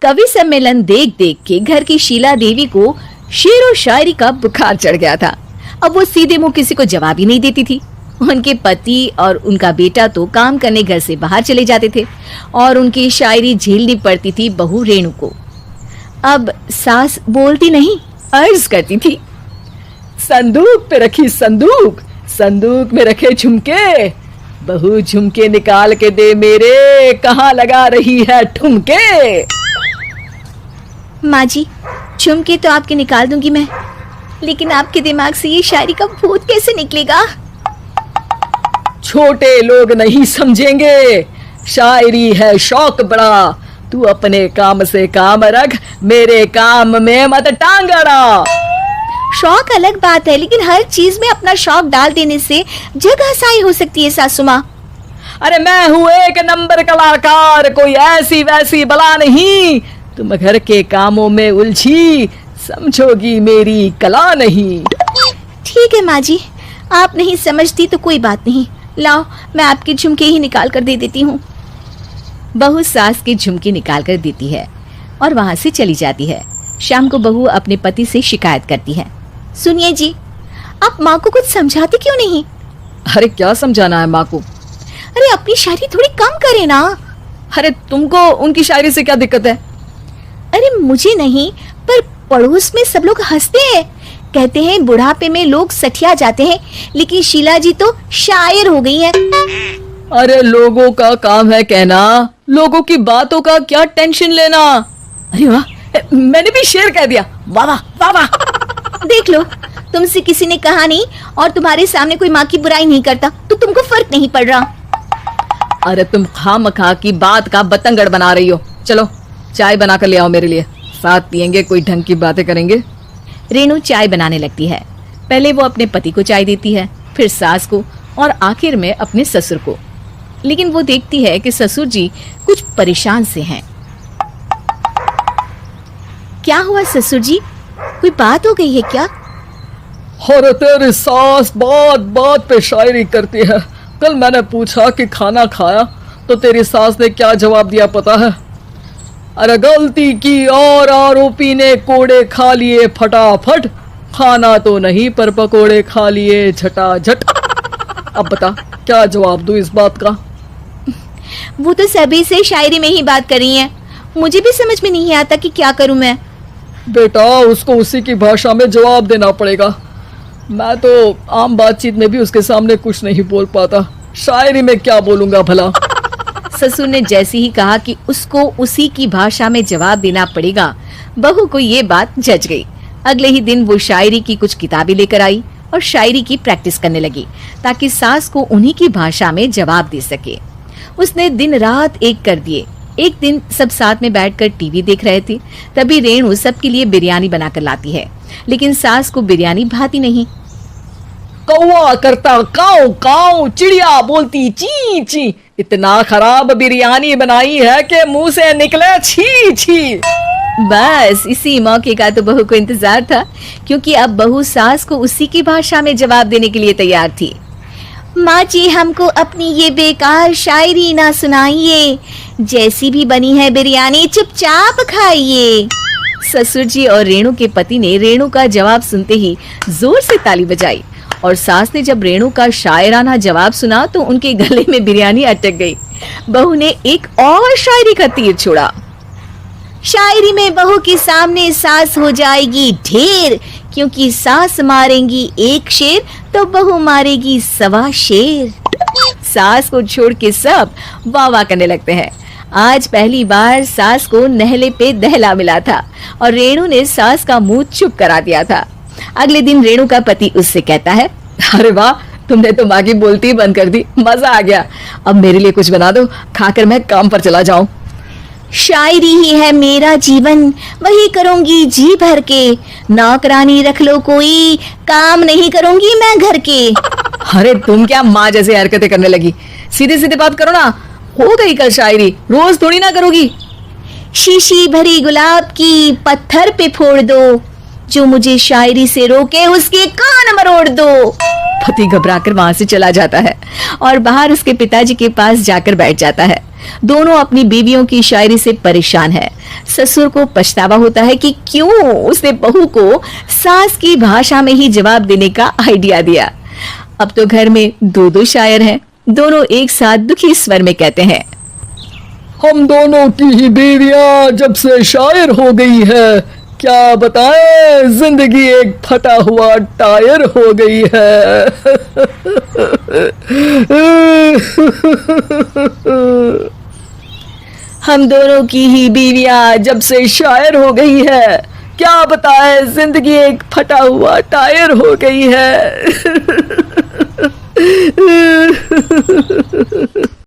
कवि सम्मेलन देख देख के घर की शीला देवी को शेर और शायरी का बुखार चढ़ गया था। अब वो सीधे मुंह किसी को जवाब ही नहीं देती थी। उनके पति और उनका बेटा तो काम करने घर से बाहर चले जाते थे और उनकी शायरी झेलनी पड़ती थी बहू रेणु को। अब सास बोलती नहीं, अर्ज करती थी, संदूक पे रखी संदूक, संदूक में रखे झुमके, बहू झुमके निकाल के दे मेरे, कहाँ लगा रही है ठुमके। माँ जी, झुमके तो आपके निकाल दूंगी मैं, लेकिन आपके दिमाग से ये शायरी का भूत कैसे निकलेगा? छोटे लोग नहीं समझेंगे, शायरी है शौक बड़ा, तू अपने काम से काम रख, मेरे काम में मत टांग अड़ा। शौक अलग बात है, लेकिन हर चीज में अपना शौक डाल देने से जग हसाई हो सकती है सासू माँ। अरे मैं हूँ एक नंबर कलाकार, कोई ऐसी वैसी बला नहीं, तुम घर के कामों में उलझी, समझोगी मेरी कला नहीं। ठीक है माँ जी, आप नहीं समझती तो कोई बात नहीं, लाओ मैं आपके झुमके ही निकाल कर दे देती हूँ। बहू सास के झुमके निकाल कर देती है और वहां से चली जाती है। शाम को बहू अपने पति से शिकायत करती है, सुनिए जी, आप माँ को कुछ समझाते क्यों नहीं? अरे क्या समझाना है माँ को? अरे अपनी शायरी थोड़ी कम करे ना। अरे तुमको उनकी शायरी से क्या दिक्कत है? अरे मुझे नहीं, पर पड़ोस में सब लोग हंसते हैं, कहते हैं बुढ़ापे में लोग सठिया जाते हैं, लेकिन शीला जी तो शायर हो गई है। अरे लोगों का काम है कहना, लोगों की बातों का क्या टेंशन लेना। अरे वाह, मैंने भी शेर कह दिया, वाह वाह वाह वाह। देख लो, तुमसे किसी ने कहा नहीं और तुम्हारे सामने कोई माँ की बुराई नहीं करता तो तुमको फर्क नहीं पड़ रहा। अरे तुम खामखा की बात का बतंगड़ बना रही हो। चलो चाय बना कर ले आओ मेरे लिए, साथ पियेंगे, कोई ढंग की बातें करेंगे। रेणु चाय बनाने लगती है। पहले वो अपने पति को चाय देती है, फिर सास को और आखिर में अपने ससुर को। लेकिन वो देखती है कि ससुर जी कुछ परेशान से हैं। क्या हुआ ससुर जी, कोई बात हो गई है क्या? अरे तेरी सास बात बात पे शायरी करती है। कल मैंने पूछा कि खाना खाया तो तेरी सास ने क्या जवाब दिया पता है? अरे गलती की और आरोपी ने कोड़े खा लिए फटाफट, खाना तो नहीं पर पकोड़े खा लिए झटाझट। अब बता क्या जवाब दूं इस बात का? वो तो सभी से शायरी में ही बात कर रही हैं, मुझे भी समझ में नहीं आता कि क्या करूं मैं। बेटा उसको उसी की भाषा में जवाब देना पड़ेगा। मैं तो आम बातचीत में भी उसके सामने कुछ नहीं बोल पाता, शायरी में क्या बोलूंगा भला। ससुर ने जैसे ही कहा कि उसको उसी की भाषा में जवाब देना पड़ेगा, बहू को ये बात जच गई। अगले ही दिन वो शायरी की कुछ किताबें लेकर आई और शायरी की प्रैक्टिस करने लगी ताकि सास को उन्हीं की भाषा में जवाब दे सके। उसने दिन रात एक कर दिए। एक दिन सब साथ में बैठकर टीवी देख रहे थे, तभी रेणु सबके लिए बिरयानी बनाकर लाती है, लेकिन सास को बिरयानी भाती नहीं। कौवा करता काऊ काऊ, चिड़िया बोलती ची ची, इतना खराब बिरयानी बनाई है कि मुंह से निकले छी छी। बस इसी मौके का तो बहू को इंतजार था, क्योंकि अब बहू सास को उसी की भाषा में जवाब देने के लिए तैयार थी। माँ जी, हमको अपनी ये बेकार शायरी ना सुनाइए, जैसी भी बनी है बिरयानी चुपचाप खाइए। ससुर जी और रेणु के पति ने रेणु का जवाब सुनते ही जोर से ताली बजाई और सास ने जब रेणु का शायराना जवाब सुना तो उनके गले में बिरयानी अटक गई। बहू ने एक और शायरी का तीर छोड़ा। शायरी में बहू के सामने सास हो जाएगी ढेर, क्योंकि सास मारेंगी एक शेर तो बहू मारेगी 1.25 शेर। सास को छोड़ के सब वाह वाह करने लगते हैं। आज पहली बार सास को नहले पे दहला मिला था और रेणु ने सास का मुंह चुप करा दिया था। अगले दिन रेणु का पति उससे कहता है, अरे वाह, तुमने तो माँ की बोलती बंद कर दी, मजा आ गया। अब मेरे लिए कुछ बना दो, खाकर मैं काम पर चला जाऊं। शायरी ही है मेरा जीवन, वही करूंगी जी भर के, नौकरानी रख लो कोई, काम नहीं करूंगी मैं घर के। अरे तुम क्या माँ जैसे हरकतें करने लगी, सीधे सीधे बात करो ना। हो गई कल शायरी, रोज थोड़ी ना करोगी। शीशी भरी गुलाब की पत्थर पे फोड़ दो, जो मुझे शायरी से रोके उसके कान मरोड़ दो। पति घबराकर वहां से चला जाता है और बाहर उसके पिताजी के पास जाकर बैठ जाता है। दोनों अपनी बीवियों की शायरी से परेशान है। ससुर को पछतावा होता है कि क्यों उसने बहू को सास की भाषा में ही जवाब देने का आइडिया दिया। अब तो घर में दो दो शायर हैं। दोनों एक साथ दुखी स्वर में कहते हैं, हम दोनों की ही बीवियां जब से शायर हो गई है, क्या बताएं, जिंदगी एक फटा हुआ टायर हो गई है। हम दोनों की ही बीवियां जब से शायर हो गई है, क्या बताएं, जिंदगी एक फटा हुआ टायर हो गई है।